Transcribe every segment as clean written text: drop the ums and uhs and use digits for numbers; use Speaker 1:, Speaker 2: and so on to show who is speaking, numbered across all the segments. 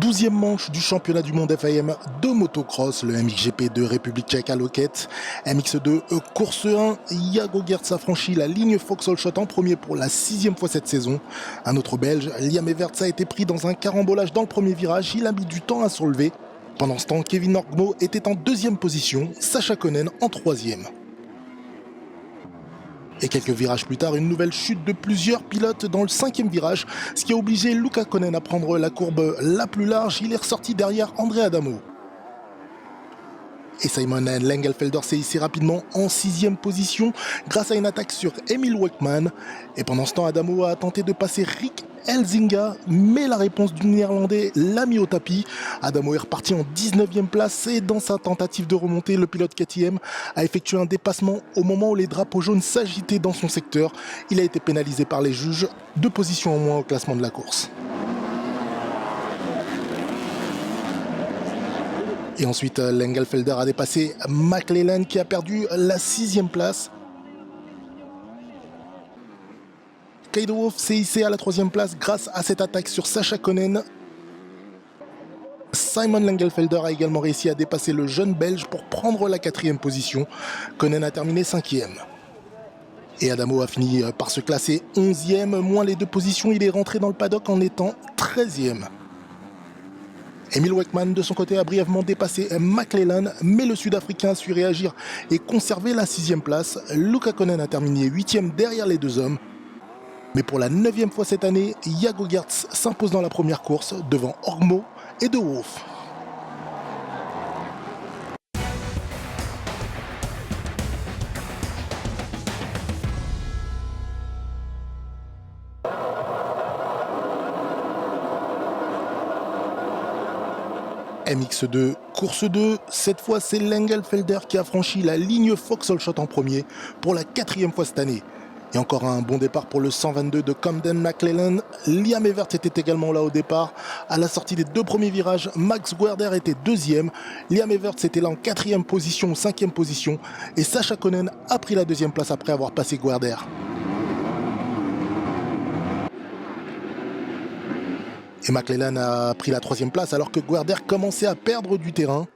Speaker 1: 12e manche du championnat du monde FIM de motocross, le MXGP de République tchèque à Loket. MX2 course 1, Jago Geerts a franchi la ligne Vauxhall Shot en premier pour la 6e fois cette saison. Un autre Belge, Liam Everts, a été pris dans un carambolage dans le premier virage, il a mis du temps à se relever. Pendant ce temps, Kevin Orgmo était en 2e position, Sacha Konen en 3e. Et quelques virages plus tard, une nouvelle chute de plusieurs pilotes dans le 5e virage, ce qui a obligé Luca Konen à prendre la courbe la plus large. Il est ressorti derrière André Adamo. Et Simon Lengelfelder s'est hissé rapidement en 6e position grâce à une attaque sur Emil Weckman. Et pendant ce temps, Adamo a tenté de passer Rick Elzinga, mais la réponse du Néerlandais l'a mis au tapis. Adamo est reparti en 19e place et dans sa tentative de remonter, le pilote KTM a effectué un dépassement au moment où les drapeaux jaunes s'agitaient dans son secteur. Il a été pénalisé par les juges, 2 positions en moins au classement de la course. Et ensuite, Lengelfelder a dépassé McLellan qui a perdu la 6e place. Kaydo Wolf s'est hissé à la 3e place grâce à cette attaque sur Sacha Konen. Simon Lengelfelder a également réussi à dépasser le jeune Belge pour prendre la 4e position. Konen a terminé 5e. Et Adamo a fini par se classer 11e, moins les 2 positions. Il est rentré dans le paddock en étant 13e. Emil Weckman, de son côté, a brièvement dépassé McLellan, mais le Sud-Africain a su réagir et conserver la 6e place. Luca Konen a terminé 8e derrière les 2 hommes. Mais pour la 9e fois cette année, Jago Geerts s'impose dans la première course devant Orgmo et De Wolf. MX2, course 2, cette fois c'est Lengelfelder qui a franchi la ligne Vauxhall Shot en premier pour la 4e fois cette année. Et encore un bon départ pour le 122 de Camden McLellan. Liam Everts était également là au départ. À la sortie des 2 premiers virages, Max Guerder était 2e. Liam Everts était là en 4e position ou 5e position. Et Sacha Konen a pris la 2e place après avoir passé Guerder. Et McLellan a pris la 3e place alors que Guerder commençait à perdre du terrain.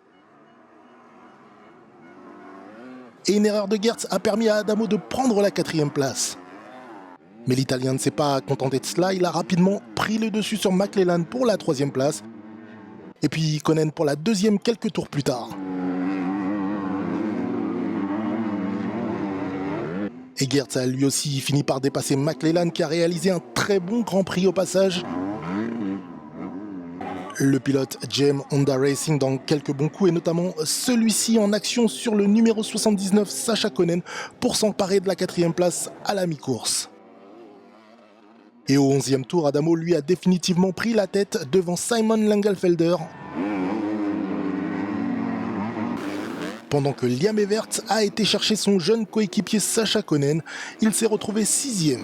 Speaker 1: Et une erreur de Geerts a permis à Adamo de prendre la 4e place. Mais l'Italien ne s'est pas contenté de cela, il a rapidement pris le dessus sur McLellan pour la 3e place. Et puis Konen pour la 2e quelques tours plus tard. Et Geerts a lui aussi fini par dépasser McLellan qui a réalisé un très bon Grand Prix au passage. Le pilote GM Honda Racing dans quelques bons coups et notamment celui-ci en action sur le numéro 79 Sacha Konen pour s'emparer de la 4e place à la mi-course. Et au 11e tour, Adamo lui a définitivement pris la tête devant Simon Lengelfelder. Pendant que Liam Everts a été chercher son jeune coéquipier Sacha Konen, il s'est retrouvé 6e.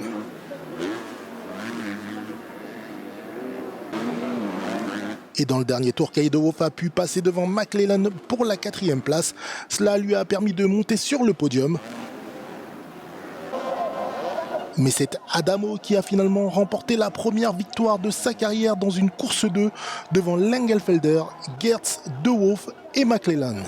Speaker 1: Et dans le dernier tour, Kaydo Wolf a pu passer devant McLellan pour la 4e place. Cela lui a permis de monter sur le podium. Mais c'est Adamo qui a finalement remporté la première victoire de sa carrière dans une course 2 devant Lengelfelder, Geerts, De Wolf et McLellan.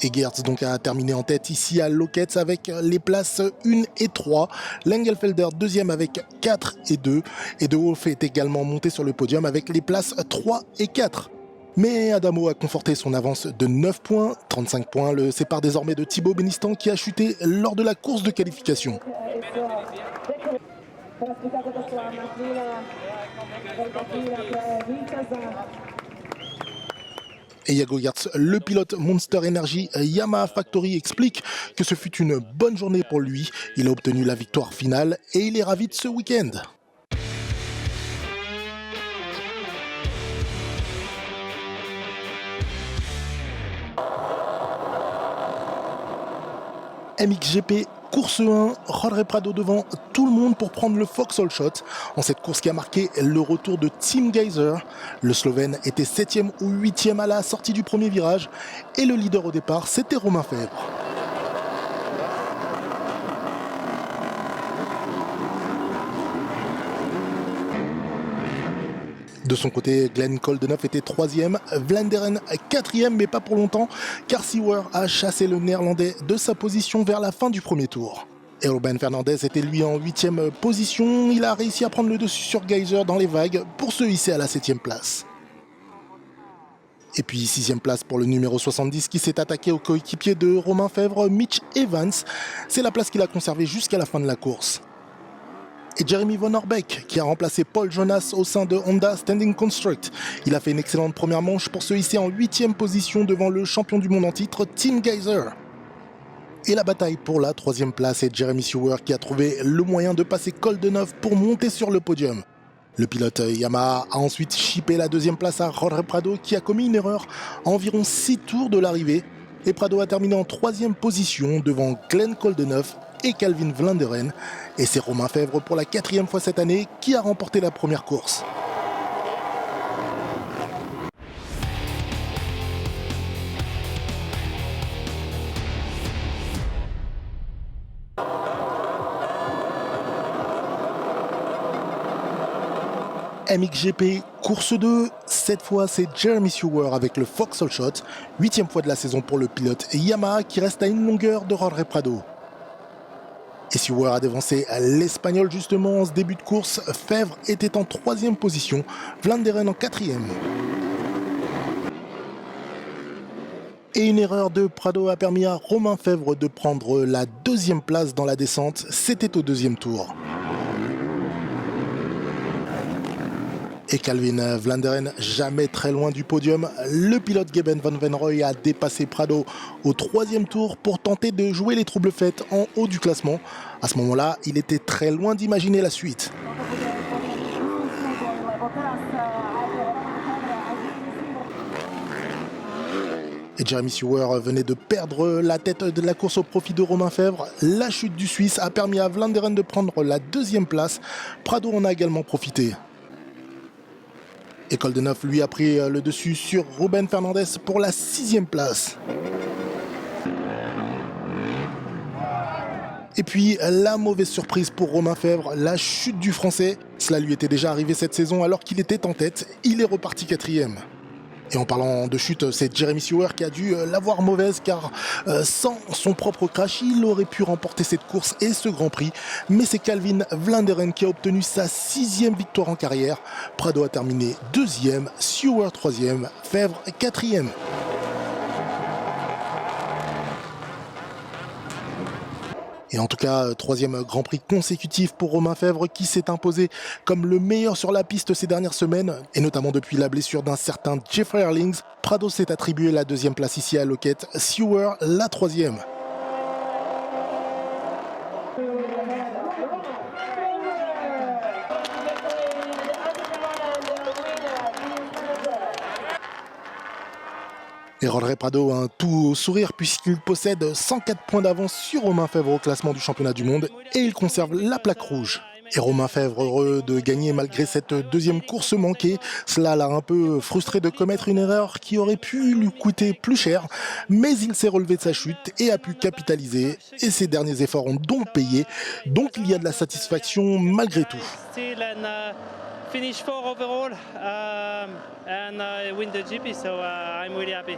Speaker 1: Et Geerts donc a terminé en tête ici à Loket avec les places 1 et 3. Lengelfelder 2e avec 4 et 2. Et De Wolf est également monté sur le podium avec les places 3 et 4. Mais Adamo a conforté son avance de 9 points. 35 points le séparent désormais de Thibaut Benistant qui a chuté lors de la course de qualification. Et Jago Geerts, le pilote Monster Energy Yamaha Factory, explique que ce fut une bonne journée pour lui. Il a obtenu la victoire finale et il est ravi de ce week-end. MXGP course 1, Jorge Prado devant tout le monde pour prendre le Vauxhall Shot. En cette course qui a marqué le retour de Tim Geiser. Le Slovène était 7e ou 8e à la sortie du premier virage. Et le leader au départ, c'était Romain Febvre. De son côté, Glenn Koldenhoff était 3e, Vlaanderen 4e, mais pas pour longtemps, car Seewer a chassé le néerlandais de sa position vers la fin du premier tour. Et Ruben Fernandez était lui en 8e position, il a réussi à prendre le dessus sur Geyser dans les vagues pour se hisser à la 7e place. Et puis 6e place pour le numéro 70 qui s'est attaqué au coéquipier de Romain Fèvre, Mitch Evans. C'est la place qu'il a conservée jusqu'à la fin de la course. Et Jeremy Van Orbeek qui a remplacé Paul Jonas au sein de Honda Standing Construct. Il a fait une excellente première manche pour se hisser en 8e position devant le champion du monde en titre, Tim Geyser. Et la bataille pour la 3e place est Jeremy Seewer qui a trouvé le moyen de passer Koldenhoff pour monter sur le podium. Le pilote Yamaha a ensuite chippé la 2e place à Jorge Prado qui a commis une erreur à environ 6 tours de l'arrivée. Et Prado a terminé en 3e position devant Glenn Koldenhoff et Calvin Vlaanderen. Et c'est Romain Fèvre pour la 4e fois cette année qui a remporté la première course. MXGP, course 2, cette fois c'est Jeremy Seewer avec le Vauxhall Shot, 8e fois de la saison pour le pilote Yamaha qui reste à une longueur de Jorge Prado. Et Seewer a dévancé l'Espagnol justement en ce début de course. Fèvre était en 3e position, Vlaanderen en 4e. Et une erreur de Prado a permis à Romain Fèvre de prendre la 2e place dans la descente, c'était au 2e tour. Et Calvin Vlaanderen, jamais très loin du podium, le pilote Geben van Venrooy a dépassé Prado au 3e tour pour tenter de jouer les troubles fêtes en haut du classement. À ce moment-là, il était très loin d'imaginer la suite. Et Jeremy Seewer venait de perdre la tête de la course au profit de Romain Fèvre. La chute du Suisse a permis à Vlaanderen de prendre la 2e place. Prado en a également profité. Et Koldenhoff lui a pris le dessus sur Ruben Fernandez pour la 6e place. Et puis la mauvaise surprise pour Romain Fèvre, la chute du Français. Cela lui était déjà arrivé cette saison alors qu'il était en tête. Il est reparti 4e. Et en parlant de chute, c'est Jeremy Seewer qui a dû l'avoir mauvaise car sans son propre crash, il aurait pu remporter cette course et ce Grand Prix. Mais c'est Calvin Vlaanderen qui a obtenu sa 6e victoire en carrière. Prado a terminé 2e, Seewer 3e, Fèvre 4e. Et en tout cas, 3e Grand Prix consécutif pour Romain Fèvre qui s'est imposé comme le meilleur sur la piste ces dernières semaines, et notamment depuis la blessure d'un certain Jeffrey Herlings. Prado s'est attribué la 2e place ici à Loket, Seewer la 3e. Et Jorge Prado a un tout sourire puisqu'il possède 104 points d'avance sur Romain Fèvre au classement du championnat du monde et il conserve la plaque rouge. Et Romain Fèvre heureux de gagner malgré cette 2e course manquée. Cela l'a un peu frustré de commettre une erreur qui aurait pu lui coûter plus cher. Mais il s'est relevé de sa chute et a pu capitaliser. Et ses derniers efforts ont donc payé. Donc il y a de la satisfaction malgré tout.
Speaker 2: Finish 4 overall and win the GP, so I'm really happy.